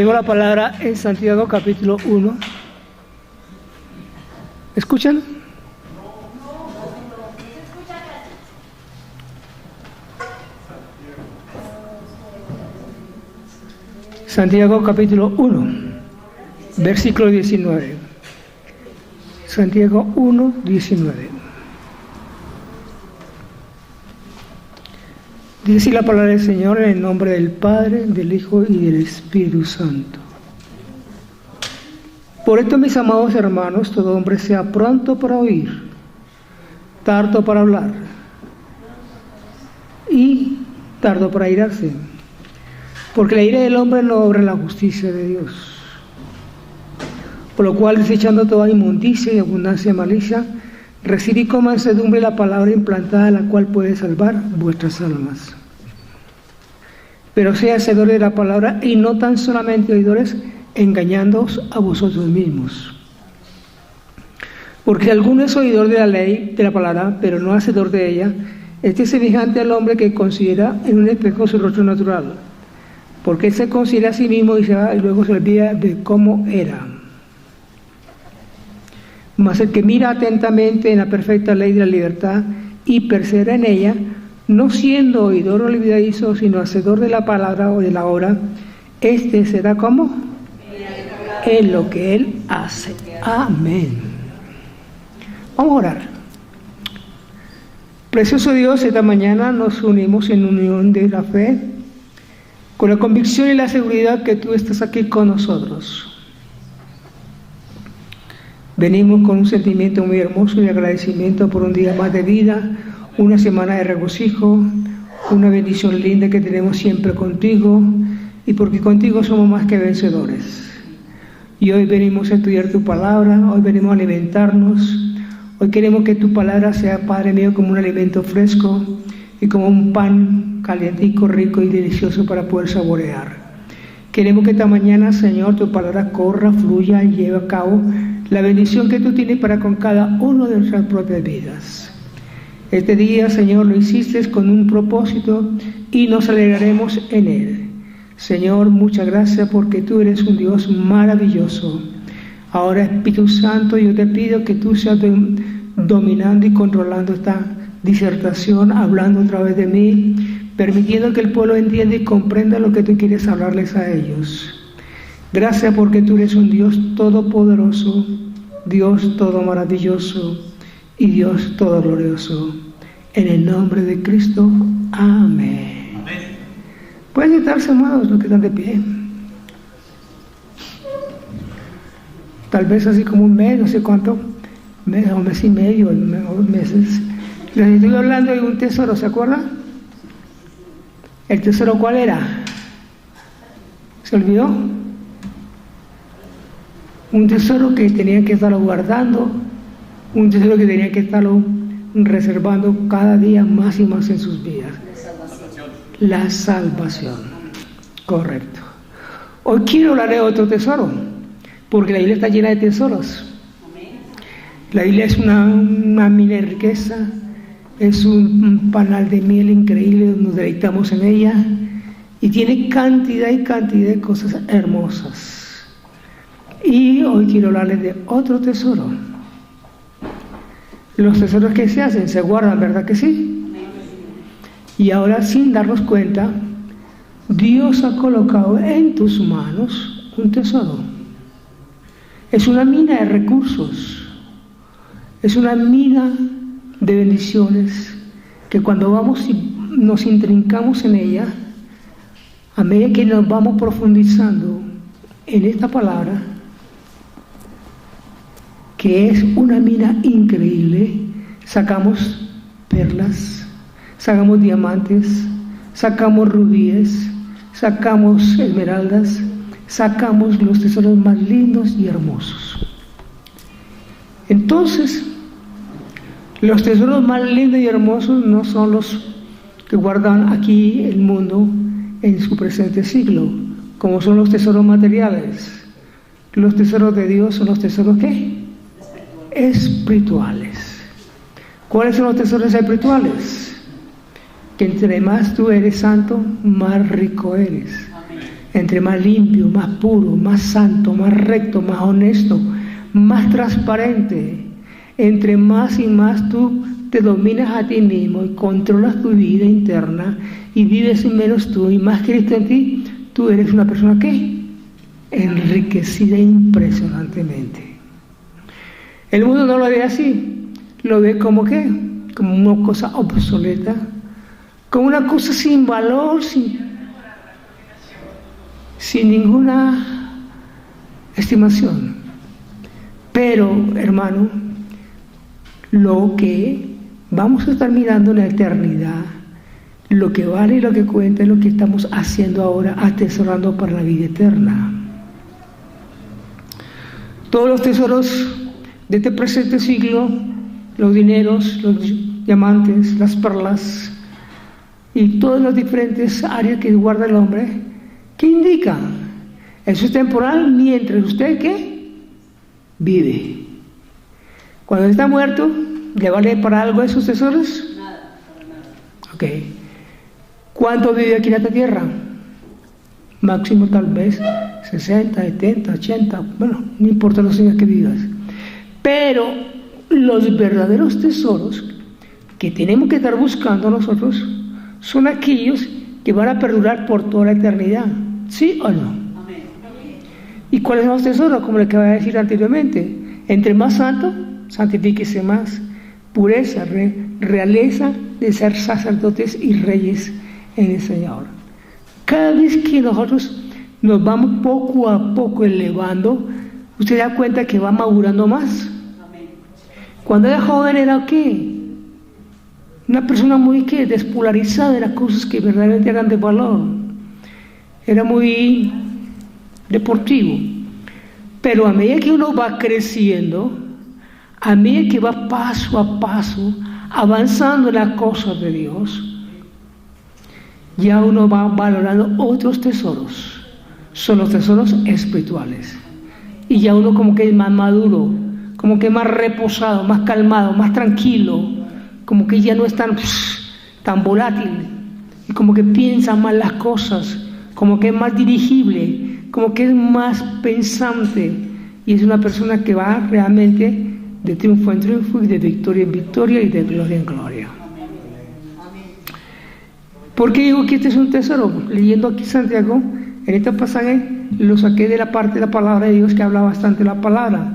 Leo la palabra en Santiago capítulo 1. ¿Escuchan? Santiago capítulo 1, versículo 19. Santiago 1, 19. Dice así la palabra del Señor en el nombre del Padre, del Hijo y del Espíritu Santo. Por esto, mis amados hermanos, todo hombre sea pronto para oír, tardo para hablar y tardo para airarse, porque la ira del hombre no obra la justicia de Dios. Por lo cual, desechando toda inmundicia y abundancia de malicia, recibid con mansedumbre la palabra implantada, la cual puede salvar vuestras almas. Pero sea hacedores de la palabra y no tan solamente oidores, engañándoos a vosotros mismos. Porque alguno es oidor de la ley, de la palabra, pero no hacedor de ella, este es semejante al hombre que considera en un espejo su rostro natural, porque él se considera a sí mismo y luego se olvida de cómo era. Mas el que mira atentamente en la perfecta ley de la libertad y persevera en ella, no siendo oidor olvidadizo, sino hacedor de la palabra o de la obra, este será como en lo que él hace. Amén. Vamos a orar. Precioso Dios, esta mañana nos unimos en unión de la fe, con la convicción y la seguridad que tú estás aquí con nosotros. Venimos con un sentimiento muy hermoso de agradecimiento por un día más de vida, una semana de regocijo, una bendición linda que tenemos siempre contigo, y porque contigo somos más que vencedores. Y hoy venimos a estudiar tu palabra, hoy venimos a alimentarnos, hoy queremos que tu palabra sea, Padre mío, como un alimento fresco y como un pan calientico, rico y delicioso para poder saborear. Queremos que esta mañana, Señor, tu palabra corra, fluya y lleve a cabo la bendición que tú tienes para con cada uno de nuestras propias vidas. Este día, Señor, lo hiciste con un propósito y nos alegraremos en él. Señor, muchas gracias porque tú eres un Dios maravilloso. Ahora, Espíritu Santo, yo te pido que tú seas dominando y controlando esta disertación, hablando a través de mí, permitiendo que el pueblo entienda y comprenda lo que tú quieres hablarles a ellos. Gracias porque tú eres un Dios todopoderoso, Dios todo maravilloso y Dios todo glorioso. En el nombre de Cristo, amén. Amén. Pueden sentarse, amados, los que están de pie. Tal vez así como un mes, no sé cuánto, un mes y medio, 2 meses. Les estoy hablando de un tesoro, ¿se acuerdan? ¿El tesoro cuál era? ¿Se olvidó? Un tesoro que tenían que estarlo guardando, un tesoro que tenían que estarlo reservando cada día más y más en sus vidas. La salvación. Correcto. Hoy quiero hablar de otro tesoro, porque la Biblia está llena de tesoros. La Biblia es una mina de riqueza, es un panal de miel increíble, nos deleitamos en ella, y tiene cantidad y cantidad de cosas hermosas. Y hoy quiero hablarles de otro tesoro. Los tesoros que se hacen, se guardan, ¿verdad que sí? Y ahora, sin darnos cuenta, Dios ha colocado en tus manos un tesoro. Es una mina de recursos, es una mina de bendiciones que cuando vamos y nos intrincamos en ella, a medida que nos vamos profundizando en esta palabra, que es una mina increíble, sacamos perlas, sacamos diamantes, sacamos rubíes, sacamos esmeraldas, sacamos los tesoros más lindos y hermosos. Entonces, los tesoros más lindos y hermosos no son los que guardan aquí el mundo en su presente siglo, como son los tesoros materiales. Los tesoros de Dios son los tesoros ¿qué? Espirituales. ¿Cuáles son los tesoros espirituales? Que entre más tú eres santo, más rico eres. entre más limpio, más puro, más santo, más recto, más honesto, más transparente, entre más y más tú te dominas a ti mismo y controlas tu vida interna y vives menos tú y más Cristo en ti, tú eres una persona ¿qué? Enriquecida impresionantemente. El mundo no lo ve así, lo ve como ¿qué? Como una cosa obsoleta, como una cosa sin valor, sin ninguna estimación. Pero, hermano, lo que vamos a estar mirando en la eternidad, lo que vale y lo que cuenta es lo que estamos haciendo ahora, atesorando para la vida eterna. Todos los tesoros de este presente siglo, los dineros, los diamantes, las perlas y todas las diferentes áreas que guarda el hombre, ¿qué indica? Eso es temporal mientras usted ¿qué? Vive. Cuando está muerto, ¿le vale para algo esos tesoros? Nada, para nada. Ok. ¿Cuánto vive aquí en esta tierra? Máximo tal vez 60, 70, 80, bueno, no importa los años que vivas. Pero los verdaderos tesoros que tenemos que estar buscando nosotros son aquellos que van a perdurar por toda la eternidad. ¿Sí o no? Amén. ¿Y cuáles son los tesoros? Como le acabé de decir anteriormente. Entre más santo, santifíquese más. Pureza, realeza de ser sacerdotes y reyes en el Señor. Cada vez que nosotros nos vamos poco a poco elevando, usted da cuenta que va madurando más. Amén. Cuando era joven era ¿qué? Una persona muy ¿qué? Despolarizada de las cosas que verdaderamente eran de valor. Era muy deportivo. Pero a medida que uno va creciendo, a medida que va paso a paso avanzando en las cosas de Dios, ya uno va valorando otros tesoros. Son los tesoros espirituales. Y ya uno como que es más maduro, como que más reposado, más calmado, más tranquilo, como que ya no es tan volátil, y como que piensa más las cosas, como que es más dirigible, como que es más pensante, y es una persona que va realmente de triunfo en triunfo y de victoria en victoria y de gloria en gloria. ¿Por qué digo que este es un tesoro? Leyendo aquí Santiago, en este pasaje lo saqué de la parte de la palabra de Dios que habla bastante de la palabra.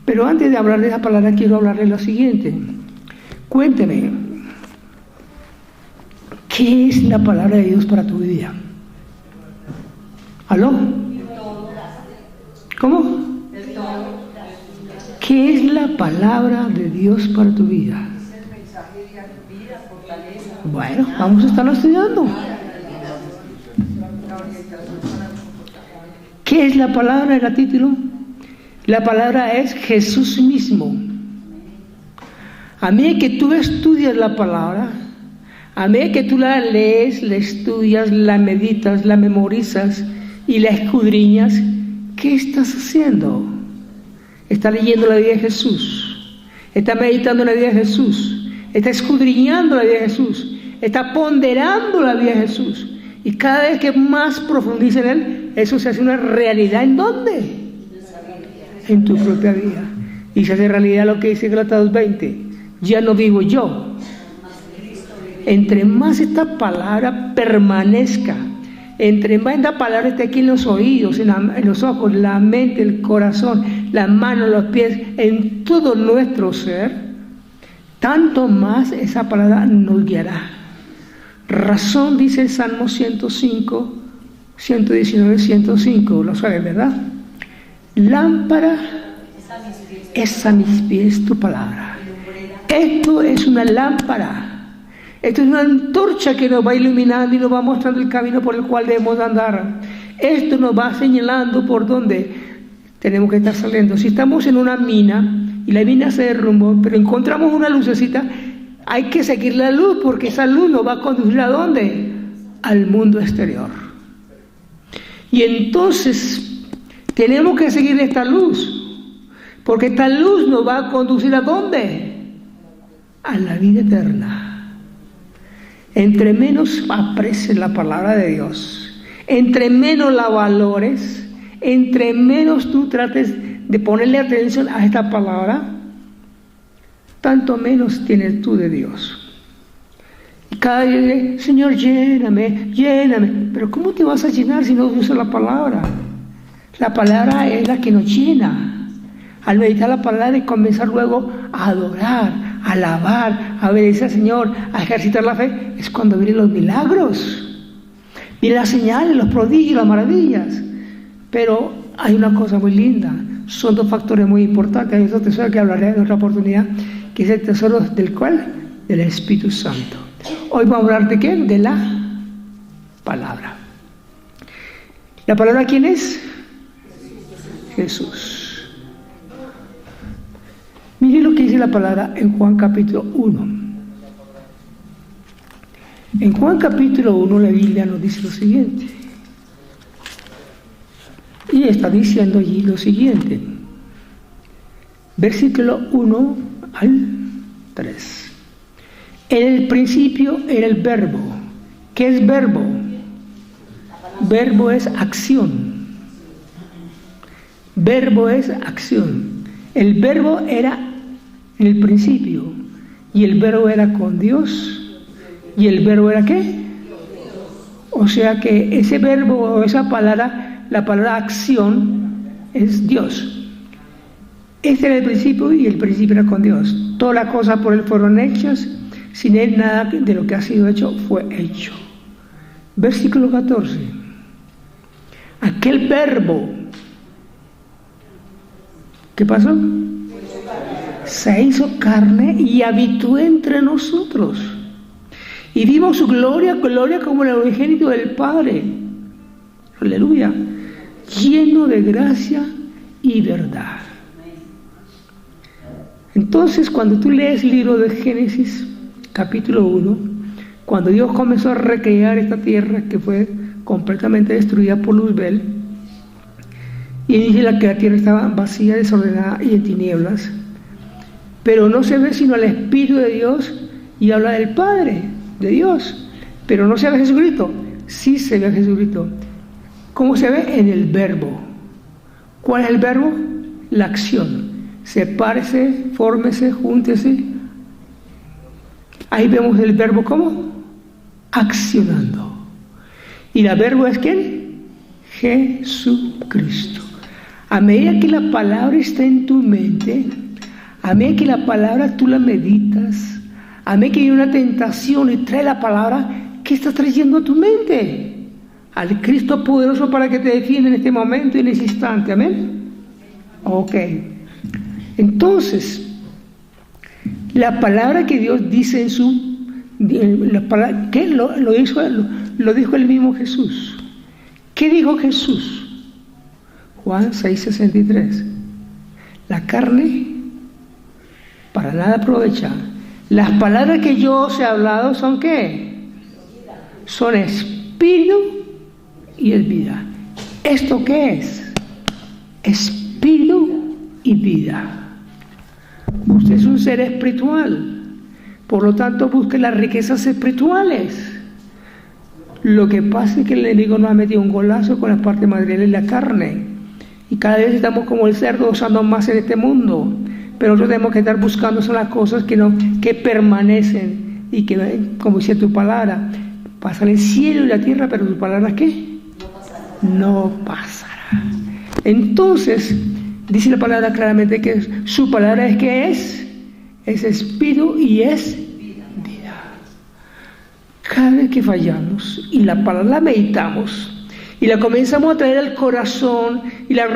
Pero antes de hablar de esa palabra quiero hablarle lo siguiente. Cuénteme, ¿qué es la palabra de Dios para tu vida? ¿Aló? ¿Cómo? ¿Qué es la palabra de Dios para tu vida? Bueno, vamos a estarlo estudiando. ¿Qué es la palabra? ¿El título? La palabra es Jesús mismo. A medida que tú estudias la palabra, a medida que tú la lees, la estudias, la meditas, la memorizas y la escudriñas, ¿qué estás haciendo? Estás leyendo la vida de Jesús, estás meditando la vida de Jesús, estás escudriñando la vida de Jesús, estás ponderando la vida de Jesús. Y cada vez que más profundiza en Él, eso se hace una realidad. ¿En dónde? En tu propia vida. Y se hace realidad lo que dice Gálatas 2:20. Ya no vivo yo. Entre más esta palabra permanezca, entre más esta palabra esté aquí en los oídos, en los ojos, la mente, el corazón, las manos, los pies, en todo nuestro ser, tanto más esa palabra nos guiará. Razón dice el Salmo 105, 119, 105, lo saben, ¿verdad? Lámpara es a mis pies tu palabra. Esto es una lámpara, esto es una antorcha que nos va iluminando y nos va mostrando el camino por el cual debemos andar. Esto nos va señalando por dónde tenemos que estar saliendo. Si estamos en una mina y la mina se derrumbó, pero encontramos una lucecita, hay que seguir la luz, porque esa luz nos va a conducir ¿a dónde? Al mundo exterior. Y entonces tenemos que seguir esta luz, porque esta luz nos va a conducir ¿a dónde? A la vida eterna. Entre menos aprecies la palabra de Dios, Entre menos la valores, entre menos tú trates de ponerle atención a esta palabra, tanto menos tienes tú de Dios. Y cada día, Señor, lléname, lléname. Pero ¿cómo te vas a llenar si no usas la palabra? La palabra es la que nos llena. Al meditar la palabra y comenzar luego a adorar, a alabar, a obedecer al Señor, a ejercitar la fe, es cuando vienen los milagros, vienen las señales, los prodigios, las maravillas. Pero hay una cosa muy linda, son dos factores muy importantes. Hay otro tesoro que hablaré en otra oportunidad, que es el tesoro del cual, del Espíritu Santo. Hoy vamos a hablar de qué, de la palabra. ¿La palabra quién es? Jesús. Mire lo que dice la palabra en Juan capítulo 1. En Juan capítulo 1 la Biblia nos dice lo siguiente. Y está diciendo allí lo siguiente. Versículo 1 al 3. En el principio era el verbo. ¿Qué es verbo? Verbo es acción. Verbo es acción. El verbo era en el principio, y el verbo era con Dios, y el verbo era ¿qué? O sea que ese verbo o esa palabra, la palabra acción, es Dios. Este era el principio, y el principio era con Dios. Todas las cosas por Él fueron hechas, sin Él nada de lo que ha sido hecho fue hecho. Versículo 14. Aquel verbo, ¿qué pasó? Se hizo carne y habitó entre nosotros. Y vimos su gloria, gloria como el unigénito del Padre. Aleluya. Lleno de gracia y verdad. Entonces, cuando tú lees el libro de Génesis, capítulo 1, cuando Dios comenzó a recrear esta tierra que fue completamente destruida por Luzbel, y dice que la tierra estaba vacía, desordenada y en tinieblas, pero no se ve sino al Espíritu de Dios, y habla del Padre, de Dios, pero no se ve a Jesucristo. Sí se ve a Jesucristo. ¿Cómo se ve? En el verbo. ¿Cuál es el verbo? La acción. Sepárese, fórmese, júntese. Ahí vemos el verbo ¿cómo? Accionando. ¿Y la verbo es quién? Jesucristo. A medida que la palabra está en tu mente, a medida que la palabra tú la meditas, a medida que hay una tentación y trae la palabra, ¿qué estás trayendo a tu mente? Al Cristo poderoso para que te defienda en este momento y en ese instante. ¿Amén? Ok. Entonces, la palabra que Dios dice en su... ¿qué? Lo dijo el mismo Jesús. ¿Qué dijo Jesús? Juan 6:63. La carne para nada aprovecha. Las palabras que yo os he hablado son ¿qué? Son espíritu y es vida. ¿Esto qué es? Espíritu y vida. Usted es un ser espiritual, por lo tanto busque las riquezas espirituales. Lo que pasa es que el enemigo nos ha metido un golazo con la parte material y la carne, y cada vez estamos como el cerdo usando más en este mundo. Pero nosotros tenemos que estar buscando son las cosas que permanecen y que, como dice tu palabra, pasan el cielo y la tierra, pero tu palabra ¿qué? No pasará. Entonces, dice la palabra claramente que su palabra es que es espíritu y es vida. Cada vez que fallamos y la palabra la meditamos y la comenzamos a traer al corazón y la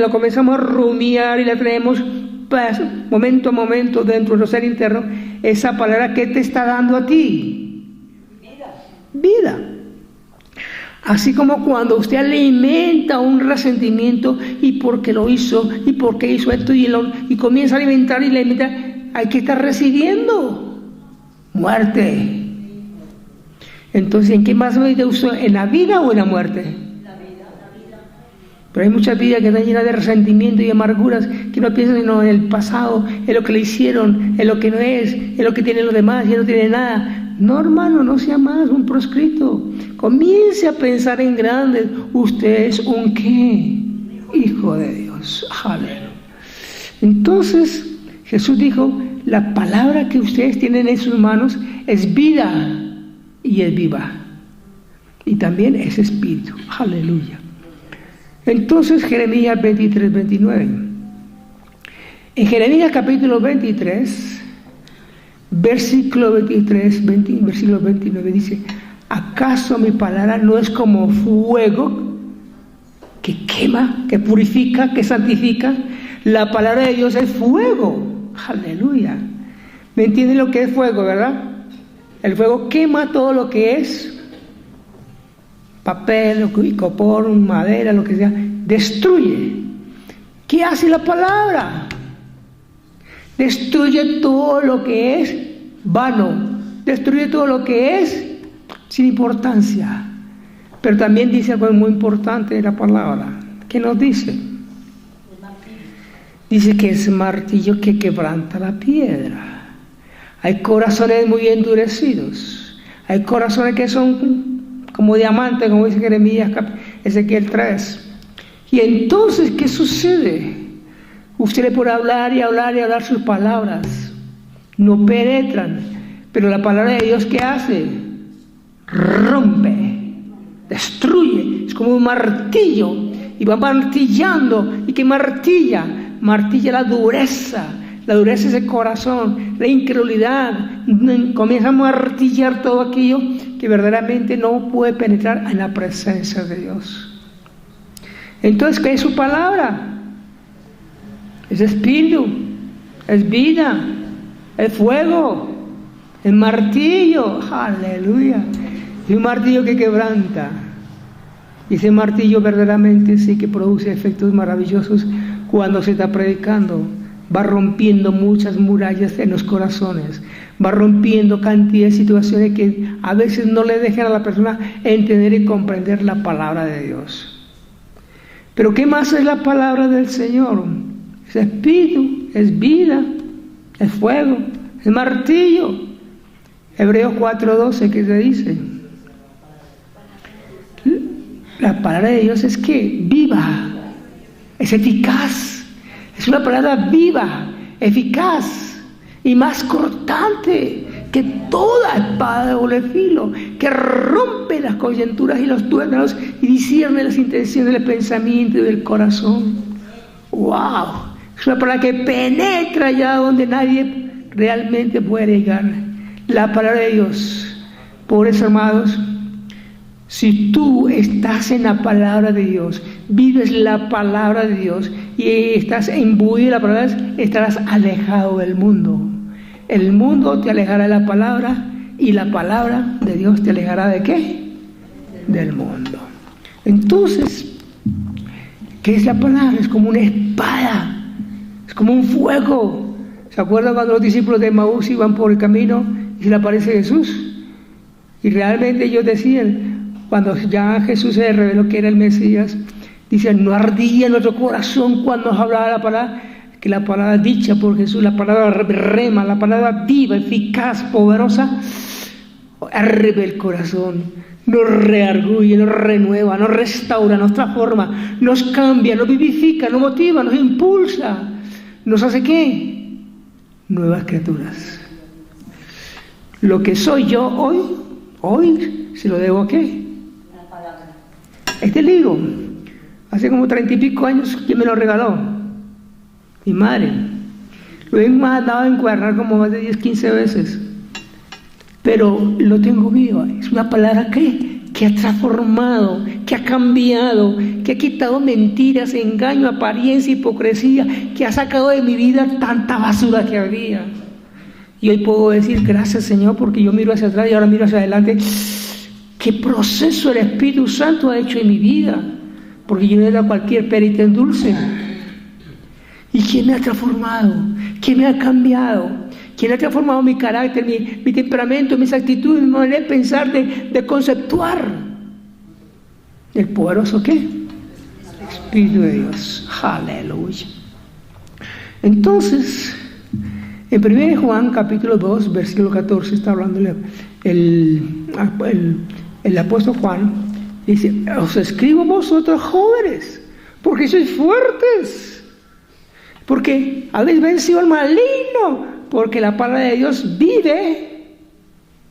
comenzamos a rumiar y la traemos momento a momento dentro de nuestro ser interno, esa palabra que te está dando a ti vida. Así como cuando usted alimenta un resentimiento y porque lo hizo y porque hizo esto y comienza a alimentar y alimentar, hay que estar recibiendo muerte. Entonces, ¿en qué más medida usted? ¿En la vida o en la muerte? Pero hay muchas vidas que están llenas de resentimiento y amarguras, que no piensan sino en el pasado, en lo que le hicieron, en lo que no es, en lo que tienen los demás y no tiene nada. No, hermano, no sea más un proscrito. Comience a pensar en grande. Usted es un ¿qué? Hijo de Dios. Aleluya. Entonces Jesús dijo, la palabra que ustedes tienen en sus manos es vida y es viva. Y también es espíritu. Aleluya. Entonces Jeremías 23, 29. En Jeremías capítulo 23, versículo 23, versículo 29 dice, ¿acaso mi palabra no es como fuego que quema, que purifica, que santifica? La palabra de Dios es fuego. Aleluya. ¿Me entienden lo que es fuego, verdad? El fuego quema todo lo que es papel, copor, madera, lo que sea. Destruye. ¿Qué hace la palabra? Destruye todo lo que es vano. Destruye todo lo que es sin importancia. Pero también dice algo muy importante de la palabra. ¿Qué nos dice? Dice que es martillo que quebranta la piedra. Hay corazones muy endurecidos. Hay corazones que son como diamantes, como dice Jeremías, Ezequiel 3. Y entonces, ¿qué sucede? Usted le puede hablar y hablar y hablar sus palabras. No penetran. Pero la palabra de Dios, ¿qué hace? Rompe, destruye. Es como un martillo. Y va martillando. ¿Y qué martilla? Martilla la dureza. La dureza es el corazón, la incredulidad. Comienza a martillar todo aquello que verdaderamente no puede penetrar en la presencia de Dios. Entonces, ¿qué es su palabra? Es espíritu, es vida, es fuego, es martillo. Aleluya. Es un martillo que quebranta. Y ese martillo verdaderamente sí que produce efectos maravillosos cuando se está predicando. Va rompiendo muchas murallas en los corazones, va rompiendo cantidad de situaciones que a veces no le dejan a la persona entender y comprender la palabra de Dios. Pero ¿qué más es la palabra del Señor? Es espíritu, es vida, es fuego, es martillo. Hebreos 4:12, ¿qué se dice? La palabra de Dios es que viva, es eficaz. Es una palabra viva, eficaz y más cortante que toda espada de doble filo, que rompe las coyunturas y los tuétanos y discierne las intenciones del pensamiento y del corazón. ¡Wow! Es una palabra que penetra allá donde nadie realmente puede llegar. La palabra de Dios. Por eso, amados, si tú estás en la palabra de Dios, vives la palabra de Dios y estás imbuido de la palabra, estarás alejado del mundo. El mundo te alejará de la palabra y la palabra de Dios te alejará ¿de qué? Del mundo. Entonces, ¿qué es la palabra? Es como una espada, es como un fuego. ¿Se acuerdan cuando los discípulos de Emaús iban por el camino y se le aparece Jesús? Y realmente ellos decían, cuando ya Jesús se reveló que era el Mesías, dice, no ardía nuestro corazón cuando nos hablaba la palabra, que la palabra dicha por Jesús, la palabra rema, la palabra viva, eficaz, poderosa, arde el corazón, nos reargulle, nos renueva, nos restaura, nos transforma, nos cambia, nos vivifica, nos motiva, nos impulsa, nos hace ¿qué? Nuevas criaturas. Lo que soy yo hoy, se lo debo a ¿qué? Este libro, hace como 30 y pico años, ¿quién me lo regaló? Mi madre. Lo he mandado a encuadernar como más de 10, 15 veces. Pero lo tengo vivo. Es una palabra que ha transformado, que ha cambiado, que ha quitado mentiras, engaño, apariencia, hipocresía, que ha sacado de mi vida tanta basura que había. Y hoy puedo decir, gracias Señor, porque yo miro hacia atrás y ahora miro hacia adelante. ¿Qué proceso el Espíritu Santo ha hecho en mi vida? Porque yo no era cualquier perita en dulce. ¿Y quién me ha transformado? ¿Quién me ha cambiado? ¿Quién ha transformado mi carácter, mi temperamento, mis actitudes, mi manera de pensar, de conceptuar? ¿El poderoso qué? El Espíritu de Dios. Aleluya. Entonces, en 1 Juan capítulo 2, versículo 14, está hablando el apóstol Juan dice: os escribo vosotros jóvenes, porque sois fuertes, porque habéis vencido al maligno, porque la palabra de Dios vive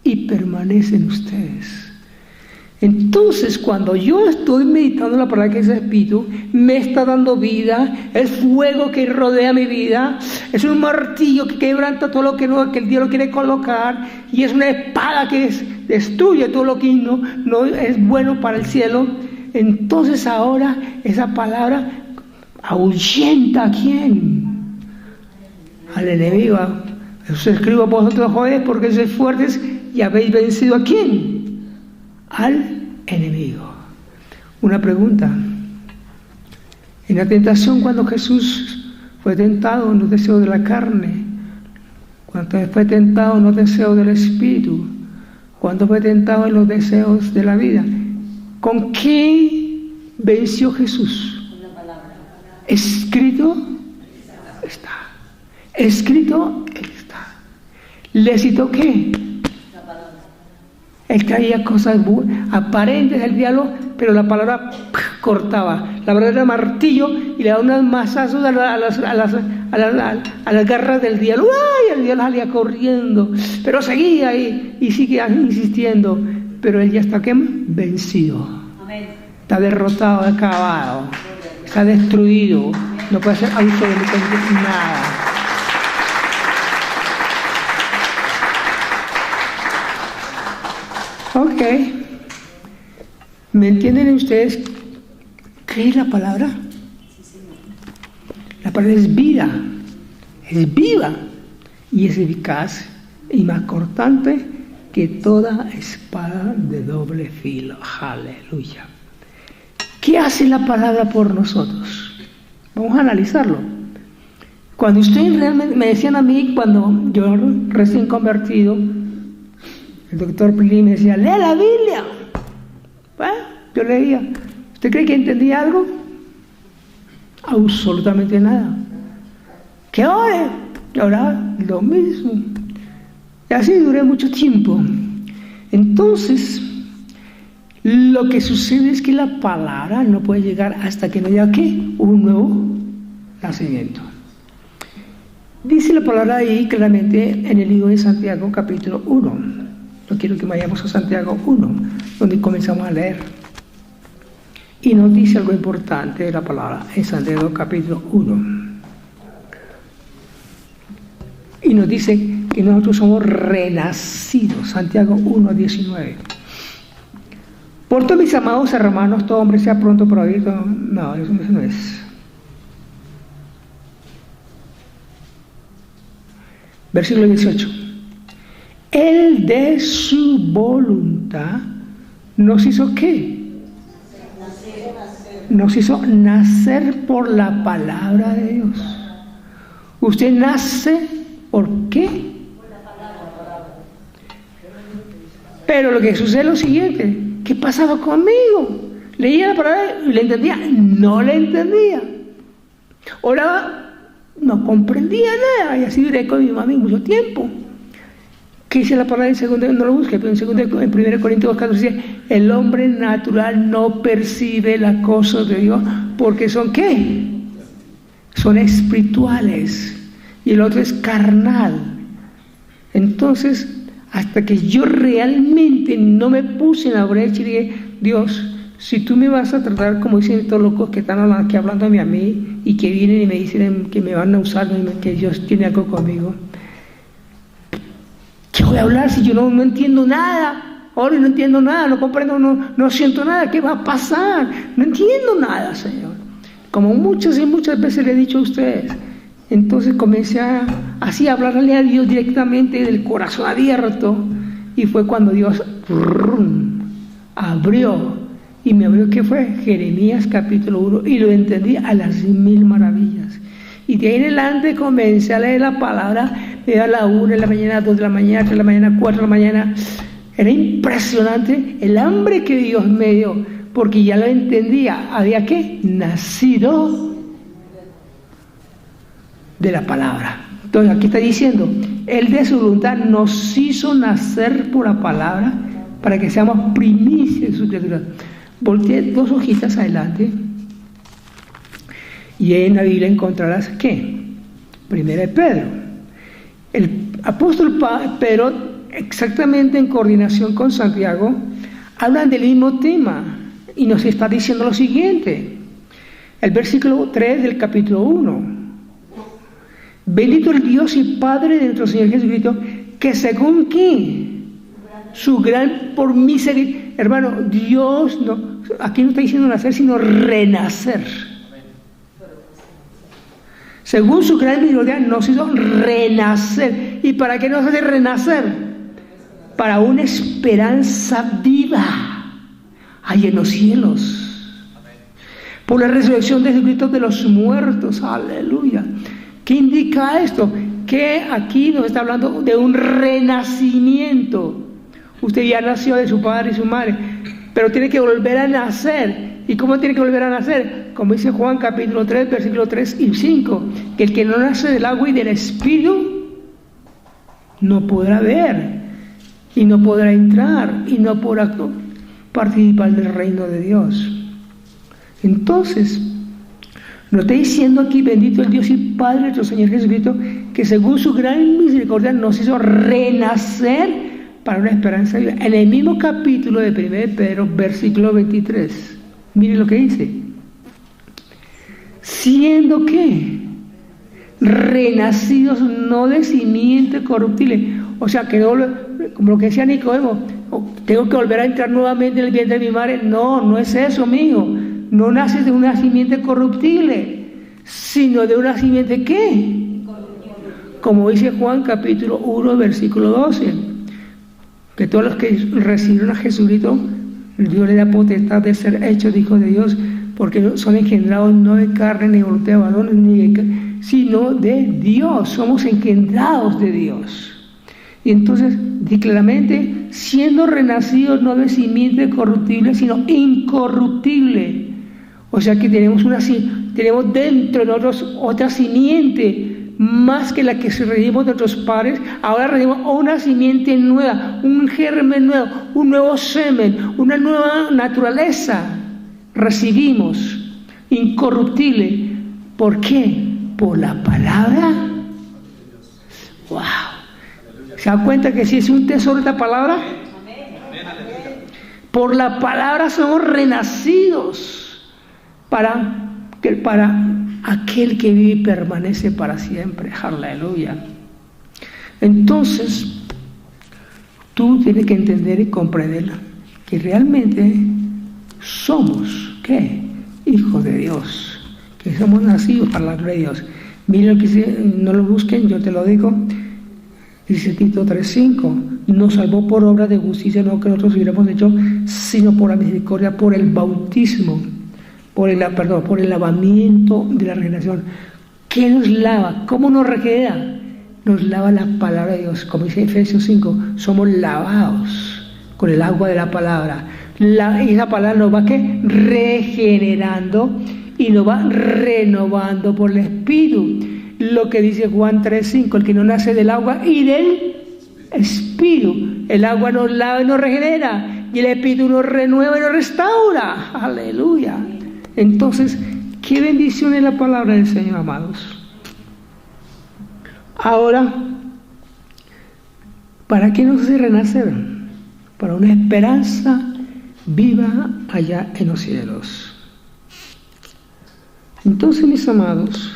y permanece en ustedes. Entonces, cuando yo estoy meditando la palabra que es Espíritu, me está dando vida, es fuego que rodea mi vida, es un martillo que quebranta todo lo que el Dios lo quiere colocar, y es una espada que destruye todo lo que no es bueno para el cielo. Entonces ahora esa palabra ahuyenta ¿a quién? Al enemigo. Os escribo a vosotros jóvenes porque sois fuertes y habéis vencido ¿a quién? Al enemigo. Una pregunta: en la tentación, cuando Jesús fue tentado en los deseos de la carne, cuando fue tentado en los deseos del espíritu, cuando fue tentado en los deseos de la vida, ¿con qué venció Jesús? Con la palabra. Escrito está. Escrito está. ¿Le citó qué? Él traía cosas aparentes del diablo, pero la palabra cortaba. La palabra era martillo y le daba unos mazazos a las garras del diablo. ¡Ay! El diablo salía corriendo, pero seguía ahí y sigue insistiendo. Pero él ya está ¿qué? Vencido. Amén. Está derrotado, acabado, está destruido. No puede hacer absolutamente nada. Ok. ¿Me entienden ustedes qué es la palabra? La palabra es vida, es viva y es eficaz y más cortante que toda espada de doble filo. Aleluya. ¿Qué hace la palabra por nosotros? Vamos a analizarlo. Cuando ustedes realmente me decían a mí, cuando yo recién convertido, el doctor Pliny me decía: lee la Biblia. Bueno, yo leía. ¿Usted cree que entendía algo? Absolutamente nada. ¿Qué ore? Y ahora lo mismo. Y así duré mucho tiempo. Entonces, lo que sucede es que la palabra no puede llegar hasta que no haya ¿qué? Un nuevo nacimiento. Dice la palabra ahí claramente en el libro de Santiago, capítulo 1. No quiero que vayamos a Santiago 1, donde comenzamos a leer. Y nos dice algo importante de la palabra en Santiago capítulo 1. Y nos dice que nosotros somos renacidos. Santiago 1:19. Por tanto, mis amados hermanos, todo hombre sea pronto para oír. No, eso no es. Versículo 18. Él de su voluntad nos hizo ¿qué? Nos hizo nacer por la palabra de Dios. Usted nace ¿por qué? Por la palabra. Pero lo que sucede es lo siguiente: ¿qué pasaba conmigo? Leía la palabra y le entendía, no le entendía. Oraba, no comprendía nada, y así duré con mi mami mucho tiempo. ¿Qué dice la palabra en segundo? No lo busque, pero en 1 Corintios 14 dice: el hombre natural no percibe las cosas de Dios porque son ¿qué? Son espirituales y el otro es carnal. Entonces, hasta que yo realmente no me puse en la brecha y dije: Dios, si tú me vas a tratar como dicen estos locos que están aquí hablando a mí y que vienen y me dicen que me van a usar, que Dios tiene algo conmigo, ¿qué voy a hablar si yo no entiendo nada? Ahora no entiendo nada, no comprendo, no siento nada. ¿Qué va a pasar? No entiendo nada, Señor. Como muchas y muchas veces le he dicho a ustedes. Entonces comencé así a hablarle a Dios directamente del corazón abierto, y fue cuando Dios abrió, y me abrió, ¿qué fue? Jeremías capítulo 1, y lo entendí a las 1000 maravillas. Y de ahí en adelante comencé a leer la palabra, a la 1 de la mañana, 2 de la mañana, 3 de la mañana, 4 de la mañana. Era impresionante el hambre que Dios me dio, porque ya lo entendía. Había ¿qué? Nacido de la palabra. Entonces aquí está diciendo, Él de su voluntad nos hizo nacer por la palabra para que seamos primicias de su criatura. Volteé 2 hojitas adelante y en la Biblia encontrarás ¿qué? Primera de Pedro. El apóstol Pedro, exactamente en coordinación con Santiago, hablan del mismo tema y nos está diciendo lo siguiente. El versículo 3 del capítulo 1. Bendito el Dios y Padre de nuestro Señor Jesucristo, que según ¿qué? Su gran por misericordia. Hermano, Dios no, aquí no está diciendo nacer, sino renacer. Según su gran misericordia nos hizo renacer. ¿Y para qué nos hace renacer? Para una esperanza viva allá en los cielos. Por la resurrección de Jesucristo de los muertos. Aleluya. ¿Qué indica esto? Que aquí nos está hablando de un renacimiento. Usted ya nació de su padre y su madre, pero tiene que volver a nacer. ¿Y cómo tiene que volver a nacer? Como dice Juan capítulo 3, versículos 3 y 5, que el que no nace del agua y del Espíritu no podrá ver, y no podrá entrar, y no podrá participar del reino de Dios. Entonces, nos está diciendo aquí, bendito el Dios y Padre de nuestro Señor Jesucristo, que según su gran misericordia nos hizo renacer para una esperanza viva. En el mismo capítulo de 1 Pedro, versículo 23, miren lo que dice. Siendo que renacidos no de simiente corruptible, o sea, que no, como lo que decía Nicodemo, tengo que volver a entrar nuevamente en el vientre de mi madre. No, no es eso, mijo. No naces de una simiente corruptible, sino de una simiente ¿qué? Como dice Juan capítulo 1, versículo 12, que todos los que recibieron a Jesucristo, Dios le da potestad de ser hechos hijos de Dios, porque son engendrados no de carne ni de voluntad de varones, sino de Dios. Somos engendrados de Dios. Y entonces, dice claramente, siendo renacidos no de simiente corruptible, sino incorruptible. O sea que tenemos dentro de nosotros otra simiente, más que la que recibimos de nuestros padres. Ahora recibimos una simiente nueva, un germen nuevo, un nuevo semen, una nueva naturaleza. Recibimos incorruptible. ¿Por qué? Por la palabra. ¡Wow! ¿Se da cuenta que si es un tesoro esta palabra? Por la palabra somos renacidos para aquel que vive y permanece para siempre. Aleluya. Entonces, tú tienes que entender y comprender que realmente somos, ¿qué? Hijos de Dios, que somos nacidos para la gloria de Dios. Miren lo que dice, no lo busquen, yo te lo digo. Dice Tito 3:5, nos salvó por obra de justicia, no que nosotros hubiéramos hecho, sino por la misericordia, por el bautismo, por el lavamiento de la regeneración. ¿Qué nos lava? ¿Cómo nos regenera? Nos lava la palabra de Dios. Como dice Efesios 5, somos lavados con el agua de la palabra. Esa palabra nos va ¿qué? Regenerando y nos va renovando por el Espíritu. Lo que dice Juan 3:5, el que no nace del agua y del Espíritu. El agua nos lava y nos regenera, y el Espíritu nos renueva y nos restaura. Aleluya. Entonces, qué bendición es la palabra del Señor, amados. Ahora, ¿para qué nos hace renacer? Para una esperanza viva allá en los cielos. Entonces, mis amados,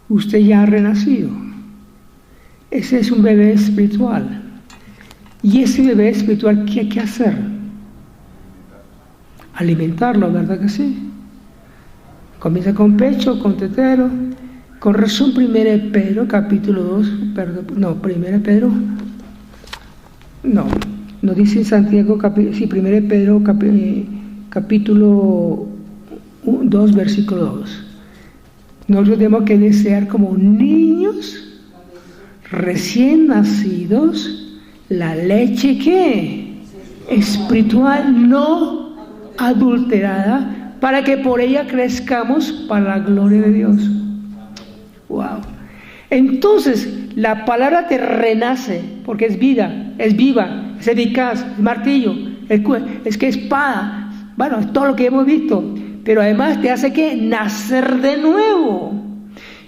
usted ya ha renacido. Ese es un bebé espiritual. Y ese bebé espiritual, ¿qué hay que hacer? Alimentarlo, ¿verdad que sí? Comienza con pecho, con tetero. Con razón, 1 Pedro, capítulo 2, no dice Santiago, 1 Pedro, capítulo 2, versículo 2. Nosotros tenemos que desear como niños recién nacidos la leche que espiritual no adulterada, para que por ella crezcamos para la gloria de Dios. Wow. Entonces, la palabra te renace, porque es vida, es viva, es eficaz, es martillo, es que espada. Bueno, es todo lo que hemos visto. Pero además te hace que nacer de nuevo.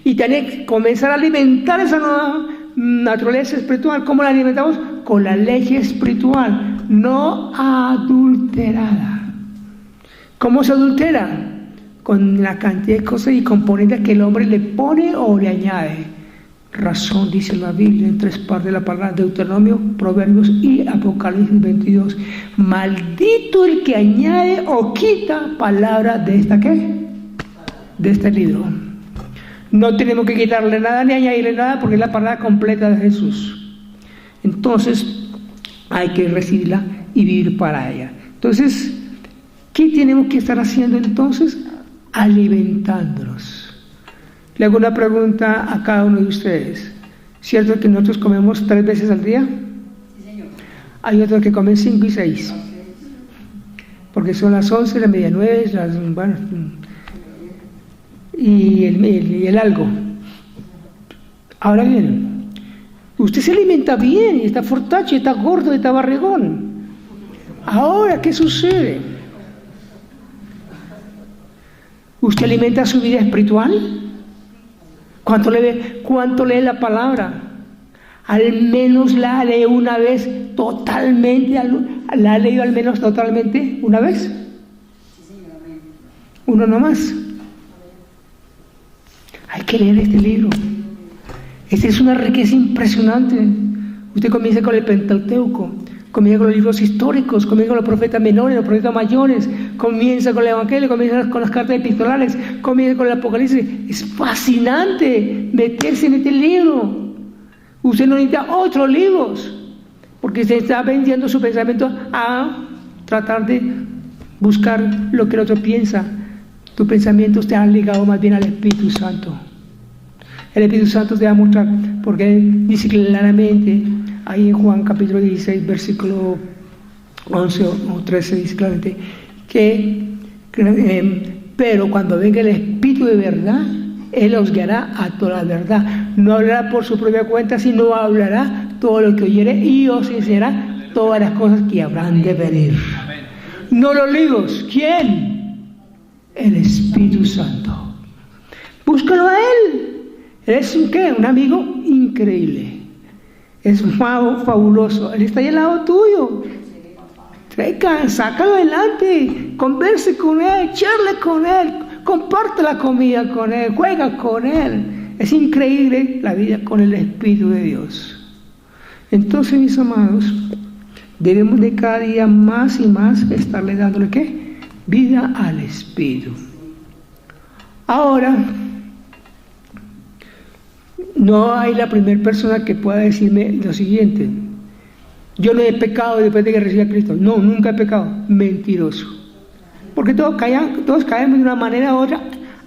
Y tenés que comenzar a alimentar esa nueva naturaleza espiritual. ¿Cómo la alimentamos? Con la leche espiritual, no adulterada. ¿Cómo se adultera? Con la cantidad de cosas y componentes que el hombre le pone o le añade. Razón, dice la Biblia en 3 partes de la palabra: Deuteronomio, Proverbios y Apocalipsis 22. Maldito el que añade o quita palabra de esta ¿qué? De este libro. No tenemos que quitarle nada ni añadirle nada, porque es la palabra completa de Jesús. Entonces hay que recibirla y vivir para ella. Entonces, ¿qué tenemos que estar haciendo entonces? Alimentándonos. Le hago una pregunta a cada uno de ustedes. ¿Cierto que nosotros comemos 3 veces al día? Sí, señor. Hay otros que comen 5 y 6. Porque son las 11, las medianueve, bueno, y el algo. Ahora bien, usted se alimenta bien, y está fortacho, y está gordo, y está barrigón. Ahora, ¿qué sucede? ¿Usted alimenta su vida espiritual? ¿Cuánto lee la palabra? Al menos la lee una vez totalmente. ¿La ha leído al menos totalmente una vez? Uno nomás. Hay que leer este libro. Esta es una riqueza impresionante. Usted comienza con el Pentateuco, comienza con los libros históricos, comienza con los profetas menores, los profetas mayores, comienza con el Evangelio, comienza con las cartas epistolares, comienza con el Apocalipsis. Es fascinante meterse en este libro. Usted no necesita otros libros, porque se está vendiendo su pensamiento a tratar de buscar lo que el otro piensa. Tu pensamiento está ligado más bien al Espíritu Santo. El Espíritu Santo te va a mostrar, porque dice claramente, ahí en Juan capítulo 16, versículo 11 o 13, dice claramente, pero cuando venga el Espíritu de verdad, Él os guiará a toda la verdad. No hablará por su propia cuenta, sino hablará todo lo que oyere y os enseñará todas las cosas que habrán de venir. No los libros. ¿Quién? El Espíritu Santo. Búscalo a Él. Es un amigo increíble. Es fabuloso. Él está ahí al lado tuyo. Sácalo adelante. Converse con Él. Charle con Él. Comparte la comida con Él. Juega con Él. Es increíble la vida con el Espíritu de Dios. Entonces, mis amados, debemos de cada día más y más estarle dándole ¿qué? Vida al Espíritu. Ahora, no hay la primera persona que pueda decirme lo siguiente: yo no he pecado después de que recibí a Cristo. No, nunca he pecado. Mentiroso. Porque todos caemos de una manera u otra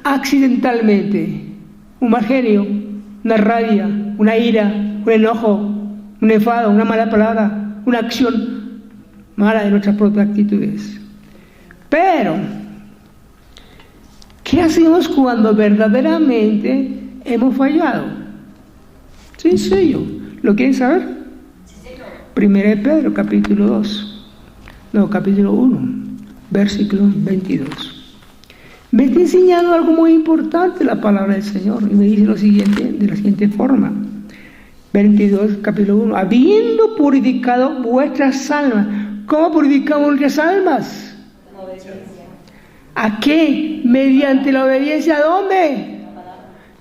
accidentalmente. Un mal genio, una rabia, una ira, un enojo, un enfado, una mala palabra, una acción mala de nuestras propias actitudes. Pero, ¿qué hacemos cuando verdaderamente hemos fallado? Sencillo. ¿Lo quieren saber? Primera de Pedro, capítulo 1, versículo 22. Me está enseñando algo muy importante la palabra del Señor, y me dice lo siguiente, de la siguiente forma. 22, capítulo 1. Habiendo purificado vuestras almas. ¿Cómo purificamos nuestras almas? La obediencia. ¿A qué? Mediante la obediencia. ¿A dónde?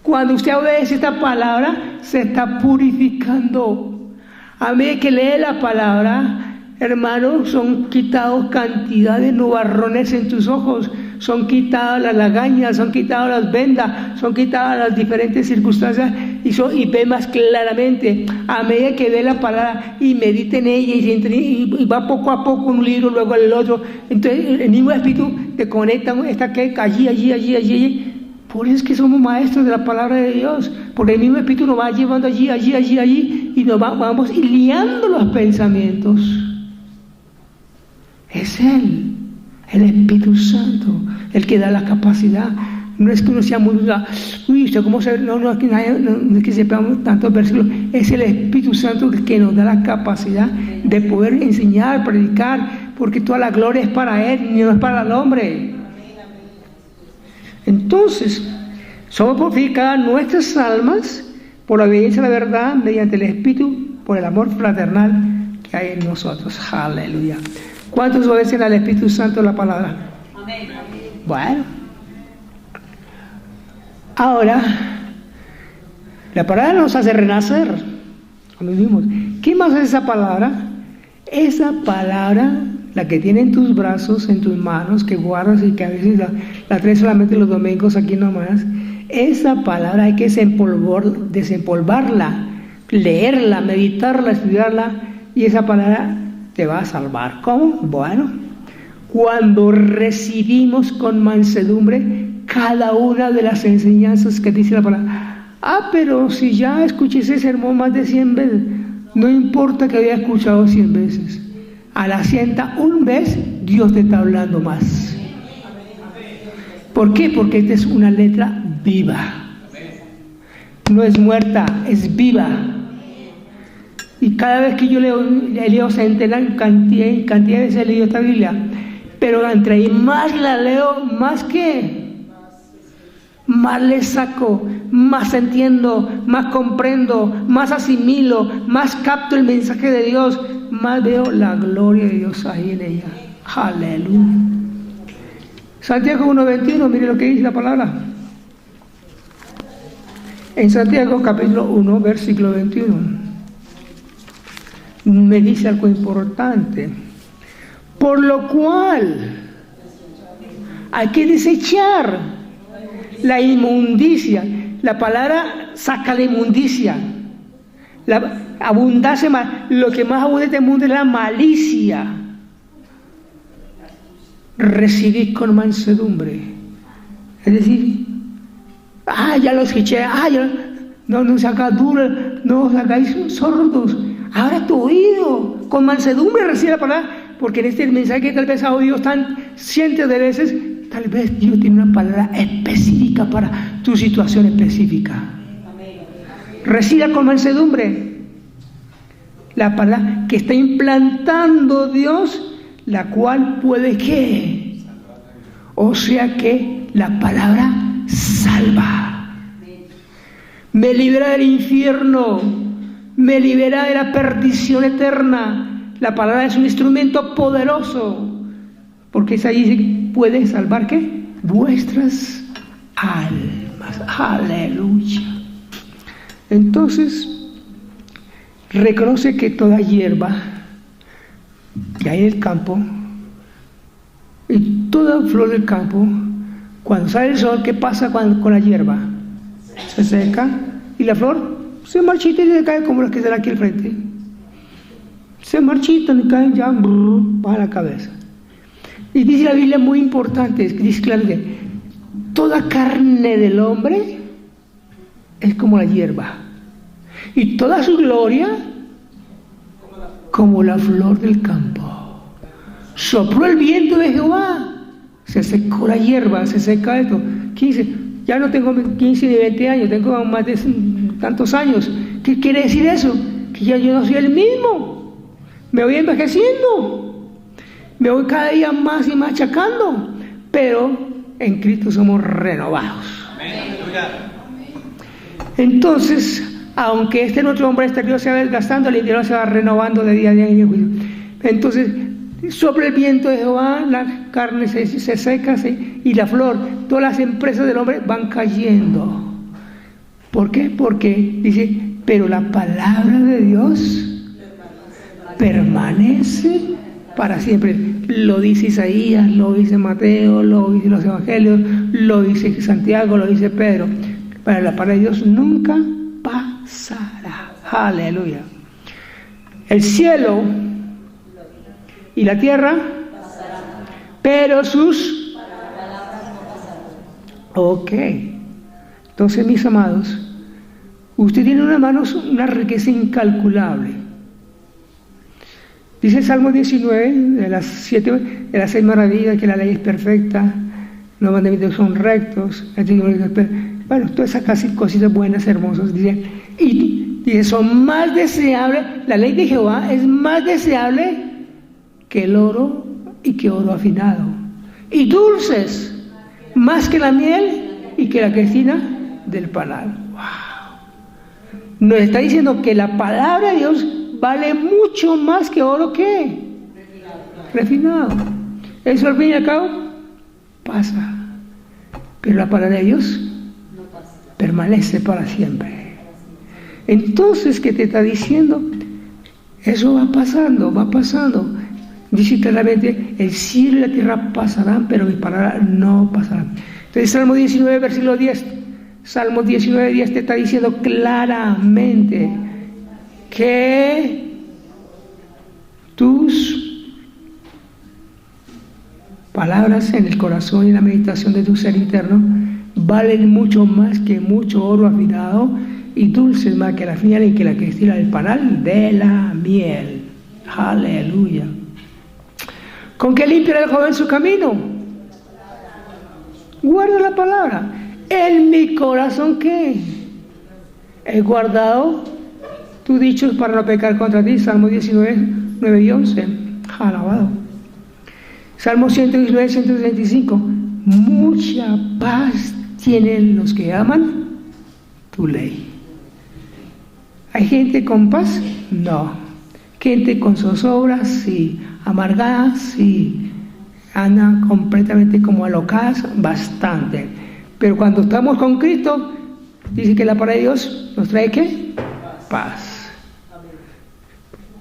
Cuando usted obedece esta palabra, se está purificando. A medida que lee la palabra, hermanos, son quitados cantidad de nubarrones en tus ojos, son quitadas las lagañas, son quitadas las vendas, son quitadas las diferentes circunstancias y ve más claramente. A medida que ve la palabra y medita en ella y va poco a poco un libro, luego el otro, entonces el mismo Espíritu te conecta, está allí. Por eso es que somos maestros de la palabra de Dios, porque el mismo Espíritu nos va llevando allí, y nos vamos liando los pensamientos. Es Él, el Espíritu Santo, el que da la capacidad No es que uno sea muy, uy, ¿usted cómo se...? No, aquí no es que sepamos tantos versículos. Es el Espíritu Santo que nos da la capacidad de poder enseñar, predicar, porque toda la gloria es para Él, no es para el hombre. Entonces, somos purificadas nuestras almas por la obediencia a la verdad, mediante el Espíritu, por el amor fraternal que hay en nosotros. Aleluya. ¿Cuántos obedecen al Espíritu Santo la palabra? Amén. Bueno. Ahora, la palabra nos hace renacer a mí mismos. ¿Qué más es esa palabra? Esa palabra, la que tiene en tus brazos, en tus manos, que guardas y que a veces la traes solamente los domingos aquí nomás, esa palabra hay que desempolvarla, leerla, meditarla, estudiarla, y esa palabra te va a salvar. ¿Cómo? Bueno, cuando recibimos con mansedumbre cada una de las enseñanzas que dice la palabra. Pero si ya escuché ese sermón más de 100 veces, no importa que haya escuchado 100 veces, a la 101 vez Dios te está hablando más. ¿Por qué? Porque esta es una letra viva, no es muerta, es viva. Y cada vez que yo leo se enteran cantidad de veces he leído esta Biblia, pero entre más la leo, más le saco, más entiendo, más comprendo, más asimilo, más capto el mensaje de Dios, más veo la gloria de Dios ahí en ella. Aleluya. Santiago 1:21, mire lo que dice la palabra. En Santiago capítulo 1, versículo 21, me dice algo importante. Por lo cual hay que desechar la inmundicia. La palabra saca la inmundicia. La abundancia, lo que más abunda en este mundo es la malicia. Recibid con mansedumbre. Es decir, ya lo escuché, no se haga duro, no os hagáis sordos. Ahora tu oído, con mansedumbre recibe la palabra, porque en este mensaje que tal vez ha oído tan cientos de veces, tal vez Dios tiene una palabra específica para tu situación específica. Reciba con mansedumbre la palabra que está implantando Dios, la cual puede que, o sea que la palabra salva, me libera del infierno, me libera de la perdición eterna. La palabra es un instrumento poderoso, porque esa dice, puede salvar ¿qué? Vuestras almas. Aleluya. Entonces, reconoce que toda hierba que hay en el campo y toda flor del campo, cuando sale el sol, ¿qué pasa con la hierba? Se seca y la flor se marchita y se cae como las que están aquí al frente. Se marchitan y caen ya, va a la cabeza. Y dice la Biblia muy importante, dice claramente, toda carne del hombre es como la hierba, y toda su gloria como la flor del campo. Sopló el viento de Jehová, se secó la hierba, se seca esto. 15, ya no tengo 15 ni 20 años, tengo más de tantos años. ¿Qué quiere decir eso? Que ya yo no soy el mismo, me voy envejeciendo, me voy cada día más y más achacando, pero en Cristo somos renovados. Entonces, aunque nuestro hombre exterior se va desgastando, el interior se va renovando de día a día. Entonces, sopla el viento de Jehová, la carne se seca y la flor, todas las empresas del hombre van cayendo. ¿Por qué? Porque dice, pero la palabra de Dios permanece para siempre. Lo dice Isaías, lo dice Mateo, lo dice los evangelios, lo dice Santiago, lo dice Pedro. Pero la palabra de Dios nunca pasará. Aleluya. El cielo y la tierra, pero sus... Ok. Entonces, mis amados, usted tiene en las manos una riqueza incalculable. Dice el Salmo 19, de las 6 maravillas, que la ley es perfecta, Los mandamientos son rectos. Bueno, todas esas cositas buenas, hermosas, dice. Y dice, son más deseables, la ley de Jehová es más deseable que el oro y que oro afinado. Y dulces, más que la miel y que la cristina del panal. ¡Wow! Nos está diciendo que la palabra de Dios vale mucho más que oro que refinado. Eso al fin y al cabo pasa, pero la palabra de Dios permanece para siempre. Entonces, ¿qué te está diciendo? Eso va pasando, va pasando. Dice claramente, el cielo y la tierra pasarán, pero mis palabras no pasarán. Entonces, Salmo 19, versículo 10. Salmo 19, 10 te está diciendo claramente que tus palabras en el corazón y en la meditación de tu ser interno valen mucho más que mucho oro afinado y dulces más que la miel y que la cristina del panal de la miel. Aleluya. ¿Con qué limpiará el joven su camino? Guarda la palabra. En mi corazón, ¿qué? He guardado tus dichos para no pecar contra ti. Salmo 19, 9 y 11. Alabado. Salmo 119, 135. Mucha paz tienen los que aman tu ley. ¿Hay gente con paz? No. Gente con zozobras, sí. Amargadas, sí. Andan completamente como alocadas, bastante. Pero cuando estamos con Cristo, dice que la palabra de Dios nos trae ¿qué? Paz.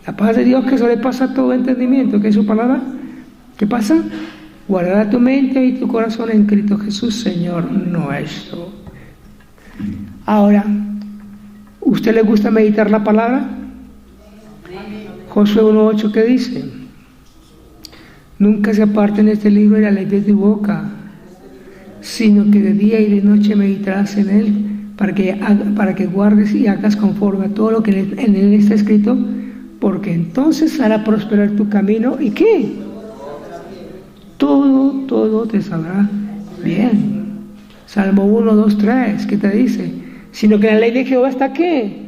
La paz de Dios que sobrepasa todo entendimiento, que es su palabra. ¿Qué pasa? Guardará tu mente y tu corazón en Cristo Jesús, Señor nuestro. Ahora, ¿usted le gusta meditar la palabra? Josué 1:8, ¿qué dice? Nunca se aparten este libro de la ley de tu boca, sino que de día y de noche meditarás en él, para que guardes y hagas conforme a todo lo que en él está escrito, porque entonces hará prosperar tu camino. ¿Y qué? Todo te saldrá bien. Salmo 1, 2, 3, ¿qué te dice? Sino que la ley de Jehová está ¿qué?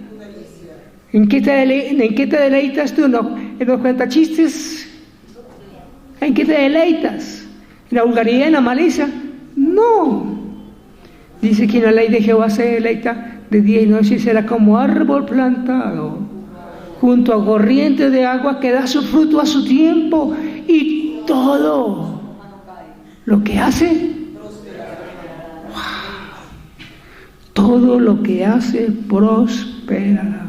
¿En qué te deleitas tú? ¿No? ¿En los cuentachistes? ¿En qué te deleitas? ¿En la vulgaridad, en la malicia? No. Dice que en la ley de Jehová se deleita de día y noche y será como árbol plantado junto a corrientes de agua que da su fruto a su tiempo y todo lo que hace, wow, todo lo que hace prosperará.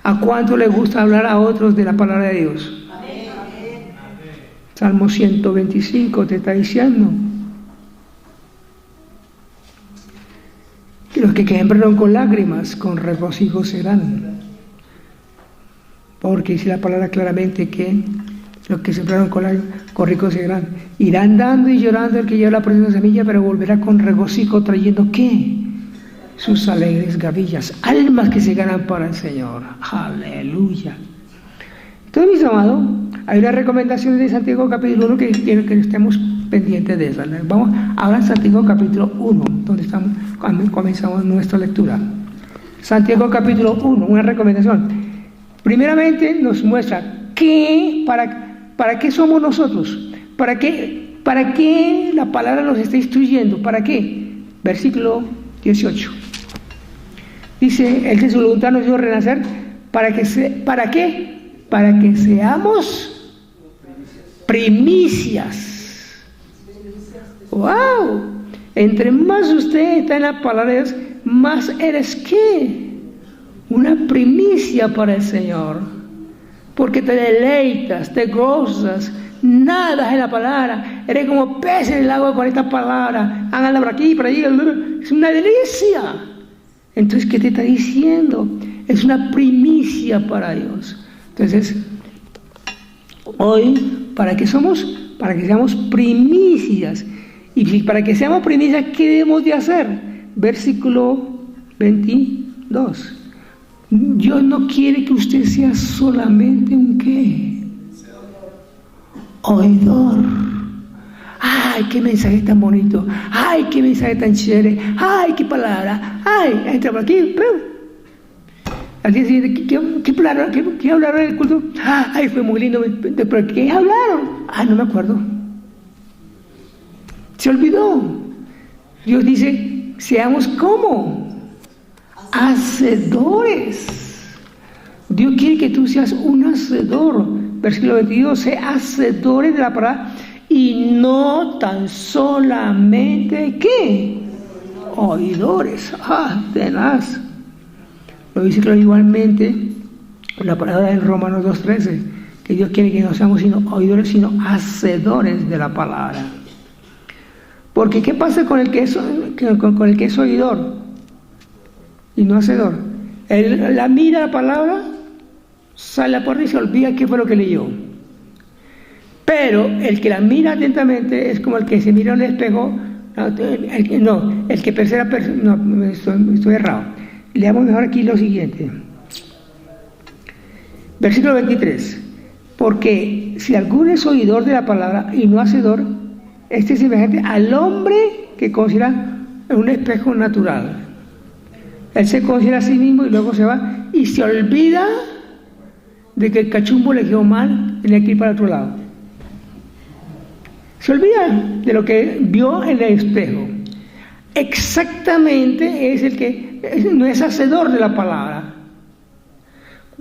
¿A cuánto le gusta hablar a otros de la palabra de Dios? Salmo 125 te está diciendo que los que sembraron con lágrimas, con regocijo serán. Porque dice la palabra claramente que los que sembraron con lágrimas, con regocijo serán. Irán dando y llorando el que lleva la preciosa semilla, pero volverá con regocijo trayendo ¿qué? Sus alegres gavillas, almas que se ganan para el Señor. Aleluya. Entonces, mis amados, hay una recomendación de Santiago capítulo 1 que quiero que estemos pendientes de esa. Vamos ahora a Santiago capítulo 1, donde estamos cuando comenzamos nuestra lectura. Santiago capítulo 1, una recomendación. Primeramente nos muestra para qué somos nosotros, para qué la palabra nos está instruyendo, para qué. Versículo 18. Dice, el que su voluntad nos dio renacer, ¿para qué? Para que seamos primicias. ¡Wow! Entre más usted está en la palabra de Dios, más eres ¿qué? Una primicia para el Señor. Porque te deleitas, te gozas, nadas en la palabra. Eres como pez en el agua con esta palabra. Háganla por aquí, por allí. Es una delicia. Entonces, ¿qué te está diciendo? Es una primicia para Dios. Entonces, hoy, ¿para qué somos? Para que seamos primicias. Y para que seamos primicias, ¿qué debemos de hacer? Versículo 22. Dios no quiere que usted sea solamente un ¿qué? Oidor. ¡ay, qué mensaje tan bonito! ¡Ay, qué mensaje tan chévere! ¡Ay, qué palabra! ¡Ay, entra por aquí! Al día siguiente, ¿qué hablaron en el culto? ¡Ay, fue muy lindo! ¿Pero qué hablaron? ¡Ay, no me acuerdo! Se olvidó. Dios dice, seamos ¿cómo? Hacedores. Dios quiere que tú seas un hacedor. Versículo 22, sé hacedores de la palabra y no tan solamente, ¿qué? Oidores. Tenaz. Lo dice claro igualmente la palabra en Romanos 2:13, que Dios quiere que no seamos sino oidores, sino hacedores de la palabra. Porque ¿qué pasa con el que es oidor y no hacedor? Él la mira la palabra, sale a la puerta y se olvida qué fue lo que leyó. Pero el que la mira atentamente es como el que se mira en el espejo. El que persevera, no, estoy errado. Leamos mejor aquí lo siguiente. Versículo 23. Porque si alguno es oidor de la palabra y no hacedor, este es semejante al hombre que considera un espejo natural. Él se considera a sí mismo y luego se va y se olvida de que el cachumbo le quedó mal, tenía que ir para otro lado. Se olvida de lo que vio en el espejo. Exactamente es el que no es hacedor de la palabra.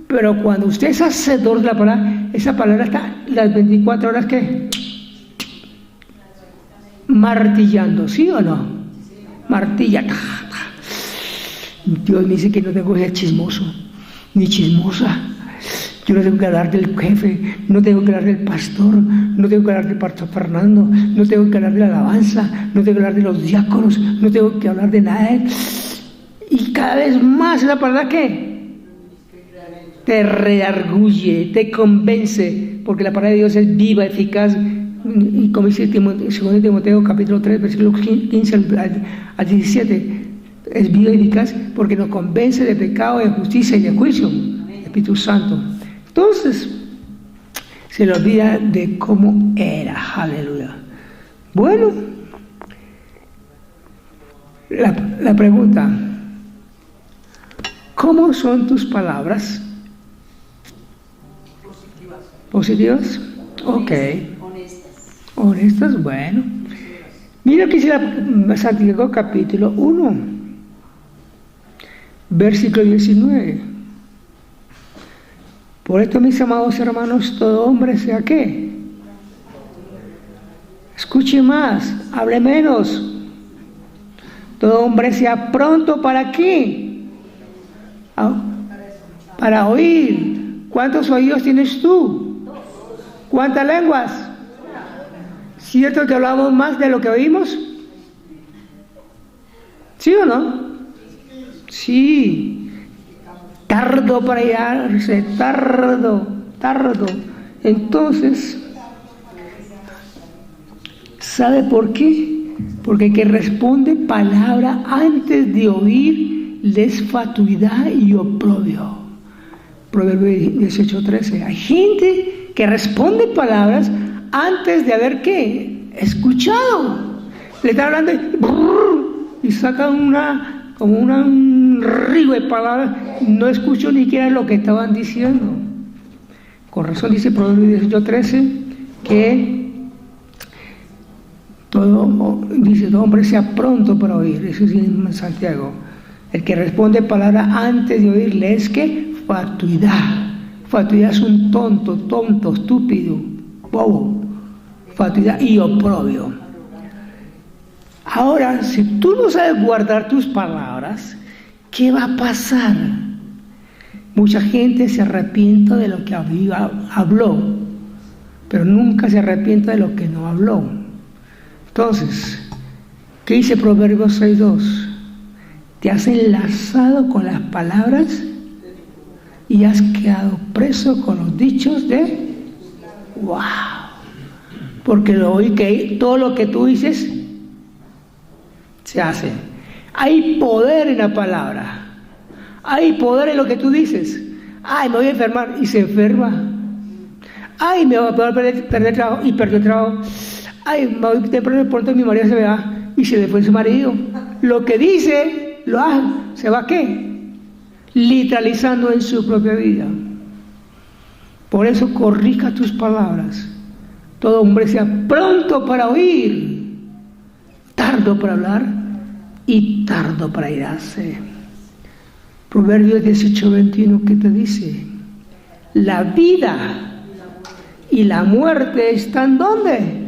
Pero cuando usted es hacedor de la palabra, esa palabra está las 24 horas que martillando, ¿sí o no? Martilla. Dios me dice que no tengo que ser chismoso, ni chismosa. Yo no tengo que hablar del jefe, no tengo que hablar del pastor, no tengo que hablar del pastor Fernando, no tengo que hablar de la alabanza, no tengo que hablar de los diáconos, no tengo que hablar de nada. Y cada vez más la palabra que te redarguye, te convence, porque la palabra de Dios es viva, eficaz, y como dice 2 Timoteo capítulo 3, versículo 15 al 17, es viva y eficaz porque nos convence de pecado, de justicia y de juicio. Espíritu Santo. Entonces, se le olvida de cómo era. Aleluya. Bueno, la pregunta, ¿cómo son tus palabras? ¿Positivas? Ok. Honestas, bueno. Mira que dice Santiago capítulo 1, versículo 19. Por esto, mis amados hermanos, todo hombre sea ¿qué? Escuche más, hable menos. Todo hombre sea pronto ¿para qué? Para oír. ¿Cuántos oídos tienes tú? ¿Cuántas lenguas? ¿Cierto que hablamos más de lo que oímos? ¿Sí o no? Sí. Tardo para hallarse, tardo. Entonces, ¿sabe por qué? Porque el que responde palabra antes de oír le es fatuidad y oprobio. Proverbio 18:13. Hay gente que responde palabras antes de haber ¿qué? Escuchado. Le está hablando y saca un río de palabras, no escucho ni siquiera lo que estaban diciendo. Con razón dice Proverbio 18:13 que todo hombre sea pronto para oír. Eso dice en Santiago. El que responde palabra antes de oírle es que fatuidad. Fatuidad es un tonto, estúpido, bobo. Fatuidad y oprobio. Ahora, si tú no sabes guardar tus palabras, ¿qué va a pasar? Mucha gente se arrepiente de lo que habló, pero nunca se arrepiente de lo que no habló. Entonces, ¿qué dice Proverbios 6:2? Te has enlazado con las palabras y has quedado preso con los dichos de ¡wow! Porque lo oí que todo lo que tú dices se hace. Hay poder en la palabra. Hay poder en lo que tú dices. Ay, me voy a enfermar y se enferma. Ay, me voy a perder trabajo y perdió trabajo. Ay, me voy temprano, de pronto mi marido se me va y se le fue su marido. Lo que dice, lo hace. ¿Se va qué? Literalizando en su propia vida. Por eso corrija tus palabras. Todo hombre sea pronto para oír, tardo para hablar y tardo para irarse. Proverbios 18:21, ¿qué te dice? La vida y la muerte están ¿dónde?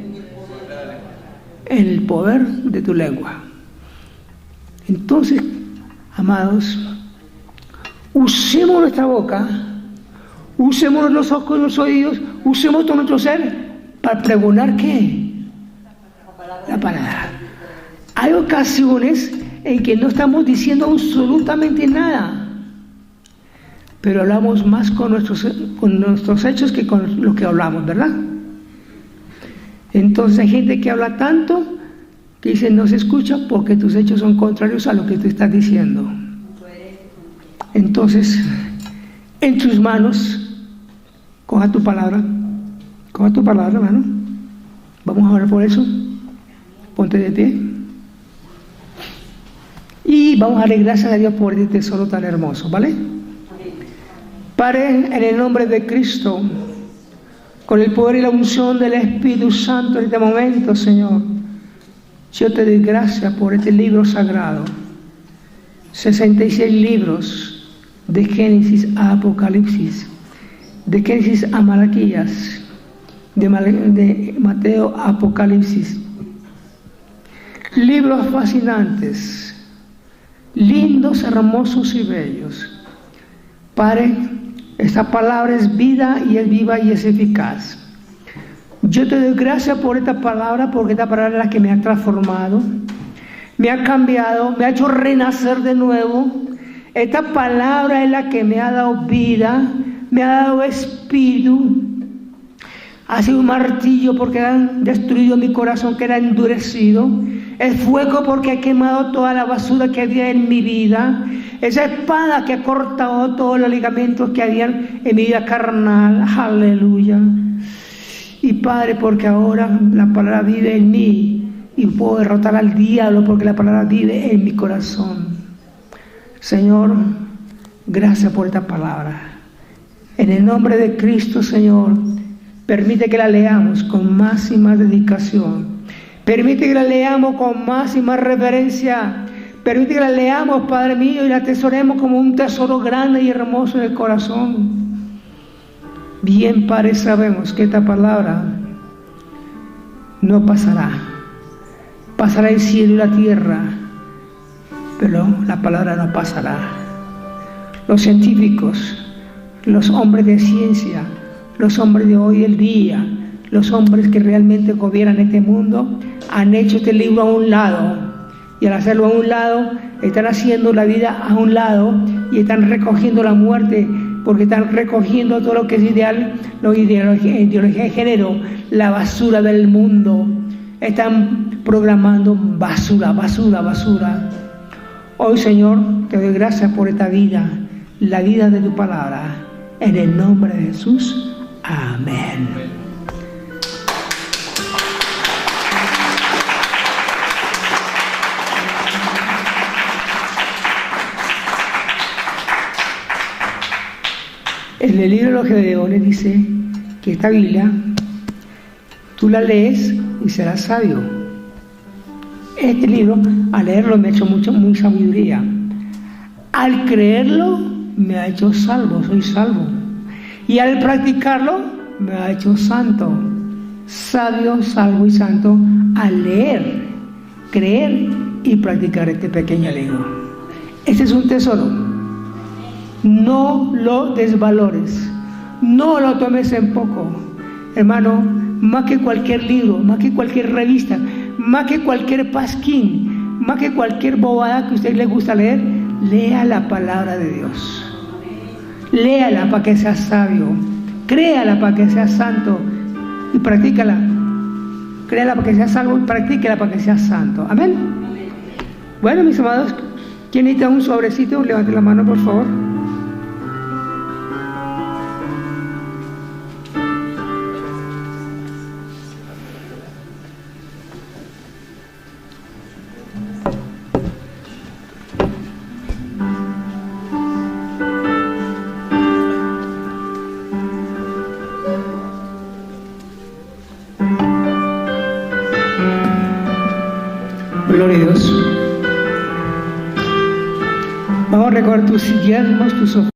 En el poder de tu lengua. Entonces, amados, usemos nuestra boca, usemos los ojos, los oídos, usemos todo nuestro ser para pregonar ¿qué? La palabra. Hay ocasiones en que no estamos diciendo absolutamente nada, pero hablamos más con nuestros hechos que con lo que hablamos, ¿verdad? Entonces hay gente que habla tanto que dice no se escucha porque tus hechos son contrarios a lo que tú estás diciendo. Entonces, en tus manos, coja tu palabra, hermano. Vamos a orar por eso. Ponte de pie. Y vamos a darle gracias a Dios por este tesoro tan hermoso, ¿vale? Padre, en el nombre de Cristo, con el poder y la unción del Espíritu Santo en este momento, Señor, yo te doy gracias por este libro sagrado. 66 libros de Génesis a Apocalipsis, de Génesis a Malaquías, de Mateo a Apocalipsis. Libros fascinantes, lindos, hermosos y bellos. Padre, esta palabra es vida y es viva y es eficaz. Yo te doy gracias por esta palabra, porque esta palabra es la que me ha transformado, me ha cambiado, me ha hecho renacer de nuevo. Esta palabra es la que me ha dado vida, me ha dado espíritu. Ha sido un martillo porque han destruido mi corazón que era endurecido. El fuego porque ha quemado toda la basura que había en mi vida. Esa espada que ha cortado todos los ligamentos que habían en mi vida carnal. Aleluya. Y Padre, porque ahora la palabra vive en mí y puedo derrotar al diablo porque la palabra vive en mi corazón. Señor, gracias por esta palabra. En el nombre de Cristo, Señor, permite que la leamos con más y más dedicación. Permite que la leamos con más y más reverencia. Permite que la leamos, Padre mío, y la atesoremos como un tesoro grande y hermoso en el corazón. Bien, Padre, sabemos que esta palabra no pasará. Pasará el cielo y la tierra, pero la palabra no pasará. Los científicos, los hombres de ciencia, los hombres de hoy el día, los hombres que realmente gobiernan este mundo, han hecho este libro a un lado, y al hacerlo a un lado, están haciendo la vida a un lado, y están recogiendo la muerte, porque están recogiendo todo lo que es ideal, la ideología de género, la basura del mundo. Están programando basura. Hoy, Señor, te doy gracias por esta vida, la vida de tu palabra, en el nombre de Jesús. Amén. En el libro de los Gedeones dice que esta Biblia tú la lees y serás sabio. Este libro, al leerlo, me ha hecho muy sabiduría. Al creerlo, me ha hecho salvo, soy salvo. Y al practicarlo, me ha hecho santo. Sabio, salvo y santo al leer, creer y practicar este pequeño libro. Este es un tesoro. No lo desvalores, no lo tomes en poco, hermano. Más que cualquier libro, más que cualquier revista, más que cualquier pasquín, más que cualquier bobada que a usted le gusta leer, lea la palabra de Dios. Léala para que sea sabio, créala para que sea santo y practícala. Créala para que sea salvo y practícala para que sea santo. Amén. Bueno, mis amados, ¿quién necesita un sobrecito? Levante la mano, por favor. Gloria a Dios. Vamos a recordar tus diezmos, tus ofrendas.